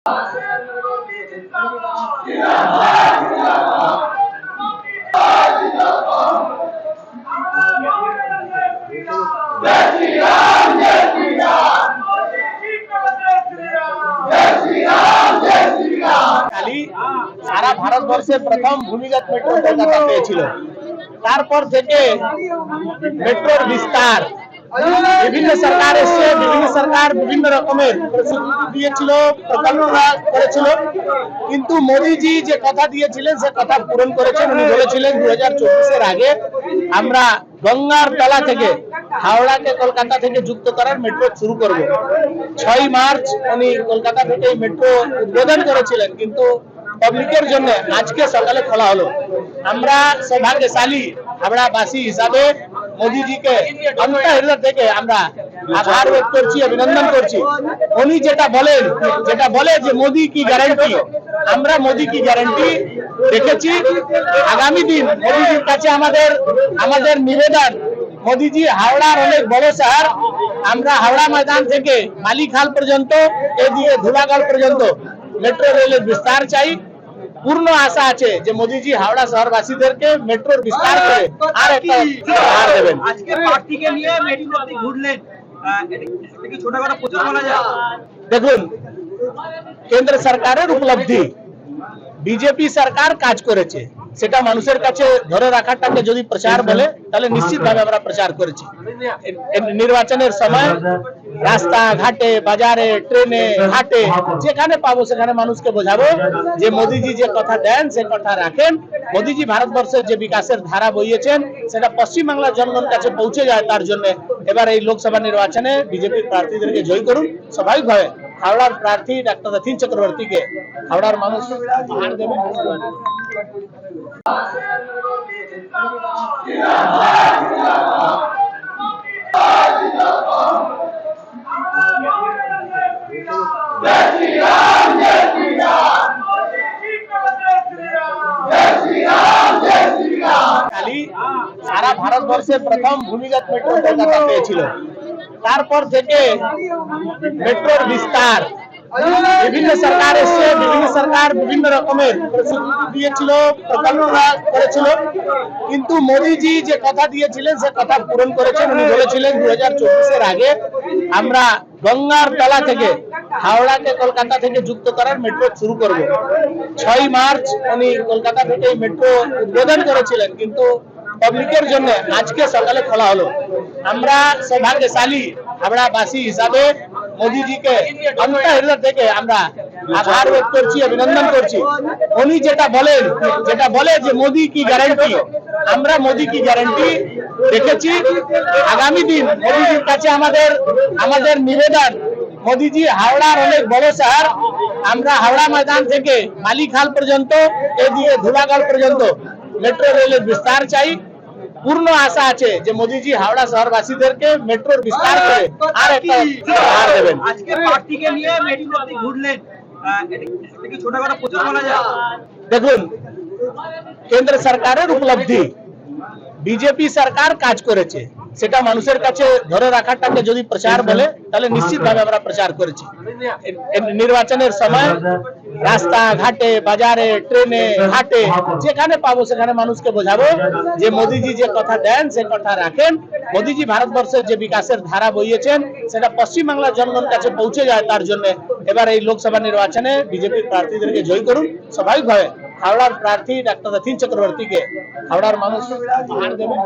কালি সারা ভারতবর্ষের প্রথম ভূমিগত মেট্রো কলকাতা পেয়েছিল। তারপর থেকে মেট্রোর বিস্তার বিভিন্ন সরকার এসে বিভিন্ন সরকার বিভিন্ন রকমের প্রতিশ্রুতি দিয়েছিল, প্রকল্প করেছিল, কিন্তু মোদিজি যে কথা দিয়েছিলেন সে কথা পূরণ করেছেন। উনি বলেছিলেন 2024-এর আগে আমরা গঙ্গার তলা থেকে হাওড়াকে কলকাতা থেকে যুক্ত করার মেট্রো শুরু করব। 6 মার্চ উনি কলকাতা থেকে মেট্রো উদ্বোধন করেছিলেন, কিন্তু পাবলিকের জন্য আজকে সকালে খোলা হলো। আমরা সৌভাগ্যশালী হাওড়াবাসী হিসাবে মোদিজিকে অন্তঃহৃদয় থেকে আমরা আভার ব্যক্ত করছি, অভিনন্দন করছি। উনি যেটা বলে যে মোদি কি গ্যারান্টি, আমরা মোদি কি গ্যারান্টি দেখেছি। আগামী দিন মোদিজির কাছে আমাদের নিবেদন, মোদিজি হাওড়ার অনেক বড় শহর, আমরা হাওড়া ময়দান থেকে মালিখাল পর্যন্ত এদিকে ধুলাগড় পর্যন্ত মেট্রো রেলের বিস্তার চাই। পূর্ণ আশা আছে যে মোদিজি হাওড়া শহরবাসীদেরকে মেট্রোর বিস্তার করে আর একটা উপহার দেবেন। আজকে পার্টিকে নিয়ে মেট্রোতে ঘুরলেন, এটা কি ছোটখাটো প্রচার বলা যায়? দেখুন, কেন্দ্র সরকারের উপলব্ধি, বিজেপি সরকার কাজ করেছে, সেটা মানুষের কাছে ধরে রাখাটাকে যদি প্রচার বলে তাহলে নিশ্চিতভাবে আমরা প্রচার করেছি। নির্বাচনের সময় রাস্তা ঘাটে, বাজারে, ট্রেনে, ঘাটে যেখানে পাবো সেখানে মানুষকে বোঝাবো যে মোদিজি যে কথা দেন সে কথা রাখেন। মোদিজি ভারতবর্ষের যে বিকাশের ধারা বইয়েছেন সেটা পশ্চিমবাংলার জনগণের কাছে পৌঁছে যায়। তার জন্য এবার এই লোকসভা নির্বাচনে বিজেপি প্রার্থীদেরকে জয় করুন। স্বাভাবিকভাবে হাওড়ার প্রার্থী ডাক্তার রথীন চক্রবর্তীকে হাওড়ার মানুষ উপহার দেবেন। কালি সারা ভারতবর্ষের প্রথম ভূমিগত মেট্রো কলকাতা পেয়েছিল। তারপর থেকে মেট্রোর বিস্তার বিভিন্ন সরকার এসে বিভিন্ন সরকার বিভিন্ন রকমের প্রতিশ্রুতি দিয়েছিল, প্রকল্প করেছিল, কিন্তু মোদিজি যে কথা দিয়েছিলেন সে কথা পূরণ করেছেন। উনি বলেছিলেন 2024-এর আগে আমরা গঙ্গার তলা থেকে হাওড়াকে কলকাতা থেকে যুক্ত করার মেট্রো শুরু করব। 6 মার্চ উনি কলকাতা থেকে মেট্রো উদ্বোধন করেছিলেন, কিন্তু পাবলিকের জন্য আজকে সকালে খোলা হলো। আমরা সৌভাগ্যশালী হাওড়াবাসী হিসাবে মোদিজিকে অন্তঃহৃদয় থেকে আমরা আভার ব্যক্ত করছি, অভিনন্দন করছি। উনি যেটা বলে যে মোদি কি গ্যারান্টি, আমরা মোদি কি গ্যারান্টি দেখেছি। আগামী দিন মোদিজির কাছে আমাদের নিবেদন, মোদিজি হাওড়ার অনেক বড় শহর, আমরা হাওড়া ময়দান থেকে মালিখাল পর্যন্ত এদিকে ধুলাগড় পর্যন্ত মেট্রো রেলের বিস্তার চাই। পূর্ণ আশা আছে যে মোদিজি হাওড়া শহরবাসীদেরকে মেট্রোর বিস্তার করে আর একটা উপহার দেবেন। আজকে পার্টিকে নিয়ে মেট্রোতে ঘুরলেন, এটা কি ছোটখাটো প্রচার বলা যায়? দেখুন, কেন্দ্র সরকারের উপলব্ধি, বিজেপি সরকার কাজ করেছে, সেটা মানুষের কাছে ধরে রাখাটাকে যদি প্রচার বলে তাহলে নিশ্চিতভাবে আমরা প্রচার করেছি। নির্বাচনের সময় রাস্তা ঘাটে, বাজারে, ট্রেনে, ঘাটে যেখানে পাবো সেখানে মানুষকে বোঝাবো যে মোদিজি যে কথা দেন সে কথা রাখেন। মোদিজি ভারতবর্ষের যে বিকাশের ধারা বইয়েছেন সেটা পশ্চিমবাংলার জনগণের কাছে পৌঁছে যায়। তার জন্য এবার এই লোকসভা নির্বাচনে বিজেপি প্রার্থীদেরকে জয় করুন। স্বাভাবিকভাবে হাওড়ার প্রার্থী ডাক্তার রথীন চক্রবর্তীকে হাওড়ার মানুষ উপহার দেবেন।